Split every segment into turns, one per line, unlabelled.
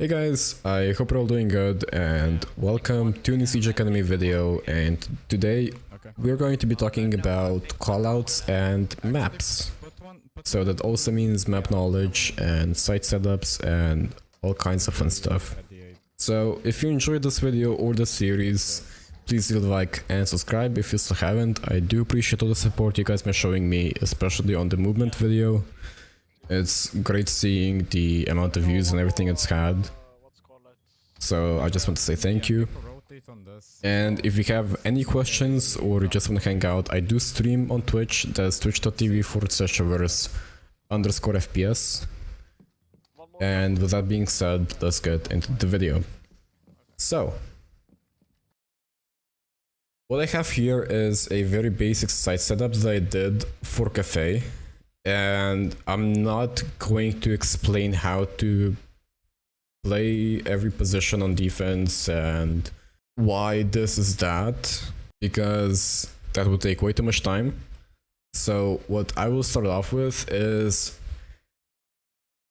Hey guys, I hope you're all doing good and welcome to a new Siege Academy video, and today we're going to be talking about callouts and maps. So that also means map knowledge and site setups and all kinds of fun stuff. So if you enjoyed this video or the series, please leave a like and subscribe if you still haven't. I do appreciate all the support you guys been showing me, especially on the movement video. It's great seeing the amount of views and everything it's had. So I just want to say thank you. And if you have any questions or you just want to hang out, I do stream on Twitch. That's twitch.tv/reverse_FPS. And with that being said, let's get into the video. So, what I have here is a very basic site setup that I did for Cafe. And I'm not going to explain how to play every position on defense and why this is that, because that would take way too much time. So what I will start off with is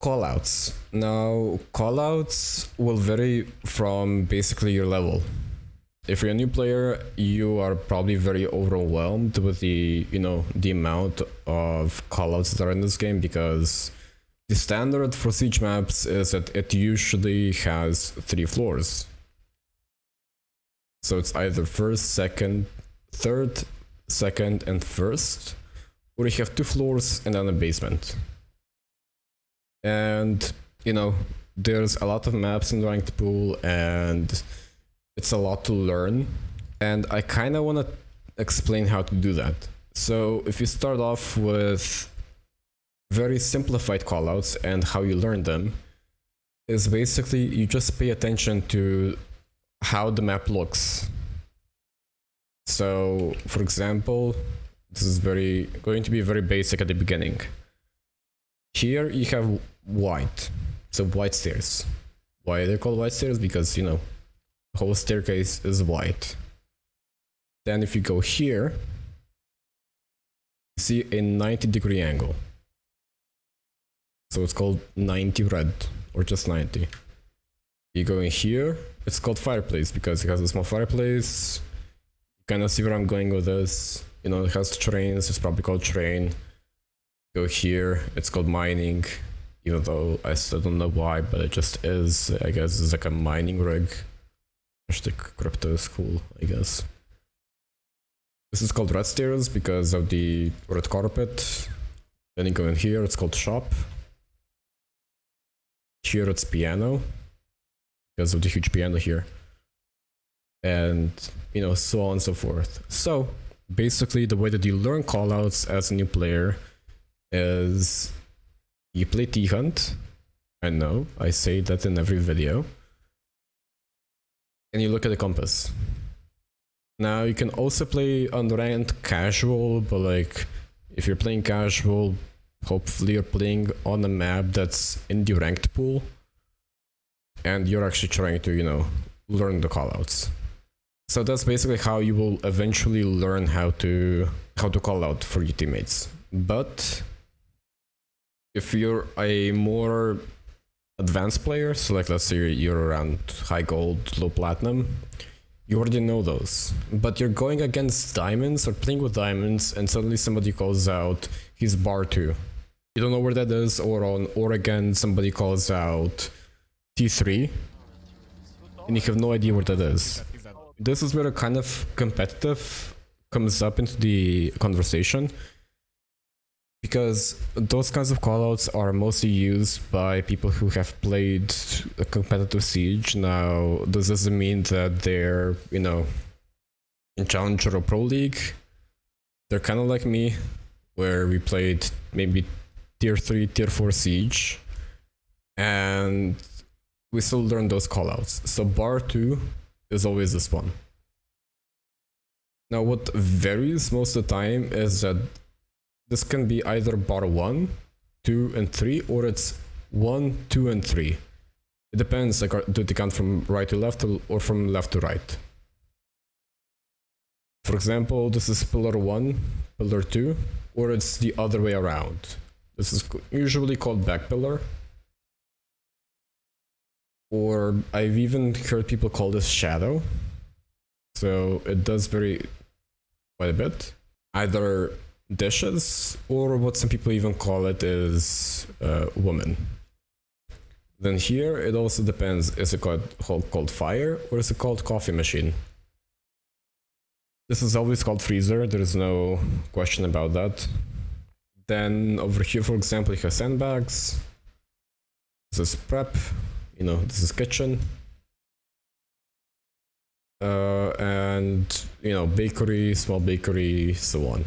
callouts. Now, callouts will vary from basically your level. If you're a new player, you are probably very overwhelmed with the amount of callouts that are in this game, because the standard for siege maps is that it usually has 3 floors. So it's either first, second, third, second, and first, or you have 2 floors and then a basement. And there's a lot of maps in the ranked pool, and it's a lot to learn, and I kind of want to explain how to do that. So if you start off with very simplified callouts, and how you learn them is basically you just pay attention to how the map looks. So for example, this is going to be very basic at the beginning. Here you have white, so white stairs. Why are they called white stairs? Because the whole staircase is white. Then if you go here, you see a 90-degree angle. So it's called 90 red, or just 90. You go in here, it's called fireplace because it has a small fireplace. You kind of see where I'm going with this. It has trains, it's probably called train. Go here, it's called mining, even though I still don't know why, but it just is. I guess it's like a mining rig. Hashtag crypto is cool, I guess. This is called red stairs because of the red carpet. Then you go in here, it's called shop. Here it's piano because of the huge piano here, and so on and so forth. So basically the way that you learn callouts as a new player is you play T-Hunt. I know I say that in every video, and you look at the compass. Now you can also play unranked casual, but if you're playing casual, hopefully you're playing on a map that's in the ranked pool, and you're actually trying to, learn the callouts. So that's basically how you will eventually learn how to call out for your teammates. But if you're a more advanced player, so let's say you're around high gold, low platinum, you already know those. But you're going against diamonds or playing with diamonds, and suddenly somebody calls out he's bar 2. You don't know where that is, or again somebody calls out T3 and you have no idea where that is. This is where a kind of competitive comes up into the conversation, because those kinds of callouts are mostly used by people who have played a competitive siege. Now this doesn't mean that they're in Challenger or Pro League. They're kind of like me, where we played maybe tier 3, tier 4 siege, and we still learn those callouts. So bar 2 is always this one. Now what varies most of the time is that this can be either bar 1, 2, and 3, or it's 1, 2, and 3. It depends, do they count from right to left or from left to right. For example, this is pillar 1, pillar 2, or it's the other way around. This is usually called back pillar. Or I've even heard people call this shadow. So it does vary quite a bit. Either dishes, or what some people even call it is woman. Then here it also depends, is it called fire or is it called coffee machine? This is always called freezer, there is no question about that. Then over here, for example, you have sandbags. This is prep, you know, this is kitchen. And, you know, bakery, small bakery, so on.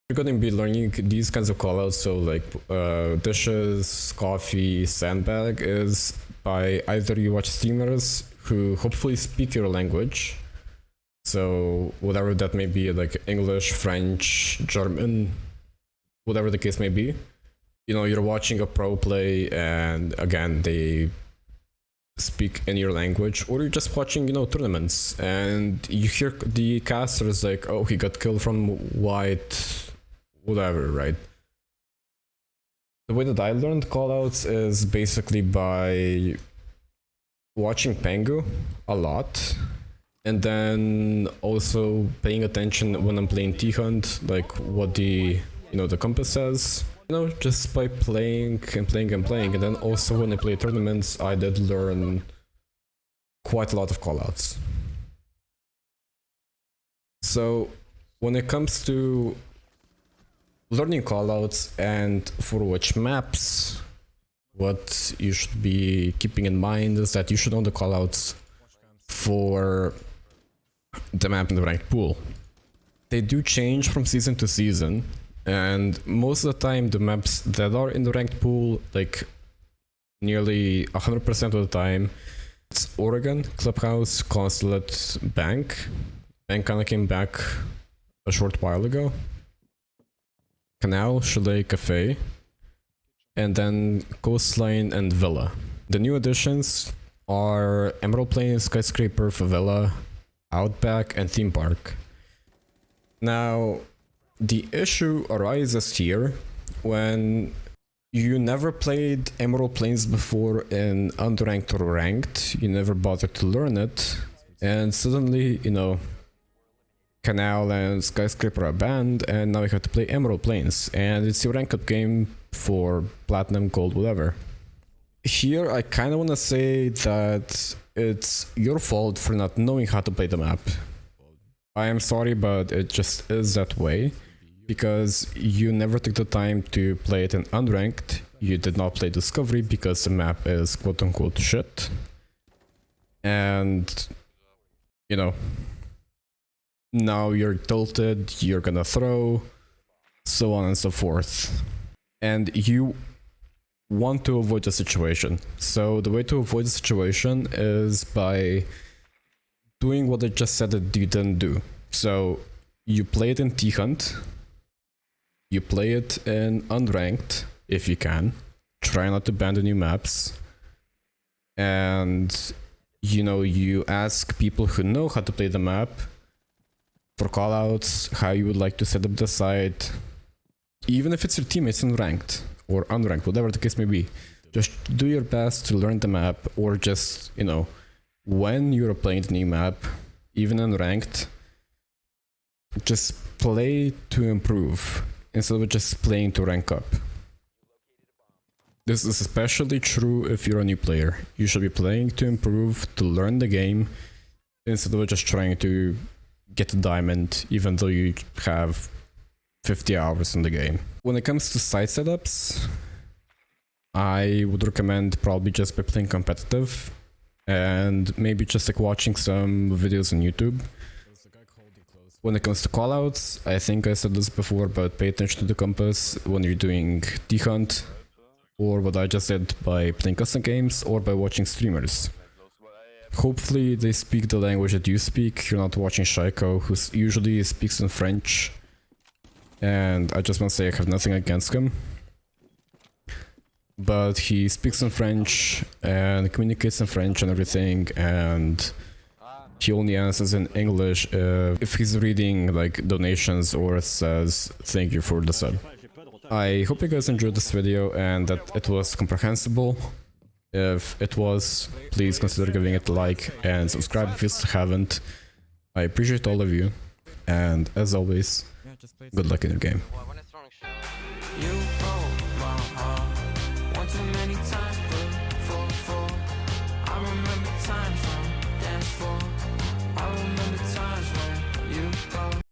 You're going to be learning these kinds of callouts, so like dishes, coffee, sandbag is by either you watch streamers who hopefully speak your language, so whatever that may be, like English, French, German, whatever the case may be. You know, you're watching a pro play and again they speak in your language, or you're just watching, you know, tournaments and you hear the casters like, oh, he got killed from white, whatever, right? The way that I learned callouts is basically by watching Pengu a lot, and then also paying attention when I'm playing T-Hunt, like what the, you know, the compass says. You know, just by playing and playing and playing. And then also when I play tournaments, I did learn quite a lot of callouts. So when it comes to learning callouts and for which maps, what you should be keeping in mind is that you should know the callouts for the map in the ranked pool. They do change from season to season, and most of the time the maps that are in the ranked pool, like nearly 100% of the time, it's Oregon, Clubhouse, Consulate, Bank. Bank kinda came back a short while ago. Canal, Chalet, Cafe, and then Coastline and Villa. The new additions are Emerald Plains, Skyscraper, Favela, Outback, and Theme Park. Now, the issue arises here when you never played Emerald Plains before in unranked or ranked, you never bothered to learn it, and suddenly, you know, Canal and Skyscraper are banned, and now you have to play Emerald Plains, and it's your ranked game for Platinum, Gold, whatever. Here, I kind of want to say that it's your fault for not knowing how to play the map. I am sorry, but it just is that way, because you never took the time to play it in unranked, you did not play Discovery because the map is quote-unquote shit, and, you know, now you're tilted, you're gonna throw, so on and so forth. And you want to avoid the situation. So the way to avoid the situation is by doing what I just said that you didn't do. So you play it in T-Hunt, you play it in unranked if you can, try not to ban the new maps, and you know, you ask people who know how to play the map for callouts, how you would like to set up the site, even if it's your teammates in ranked or unranked, whatever the case may be. Just do your best to learn the map, or just, you know, when you're playing the new map, even unranked, just play to improve instead of just playing to rank up. This is especially true if you're a new player. You should be playing to improve, to learn the game, instead of just trying to get a diamond, even though you have 50 hours in the game. When it comes to site setups, I would recommend probably just by playing competitive, and maybe just like watching some videos on YouTube. When it comes to callouts, I think I said this before, but pay attention to the compass when you're doing T-Hunt, or what I just said by playing custom games, or by watching streamers. Hopefully they speak the language that you speak. You're not watching shaiiko, who usually speaks in French, and I just want to say I have nothing against him, but he speaks in French and communicates in French and everything, and he only answers in English if he's reading like donations or says thank you for the sub. I hope you guys enjoyed this video and that it was comprehensible. If it was, please consider giving it a like and subscribe if you still haven't. I appreciate all of you, and as always, good luck in your game.
You broke my heart one too many times.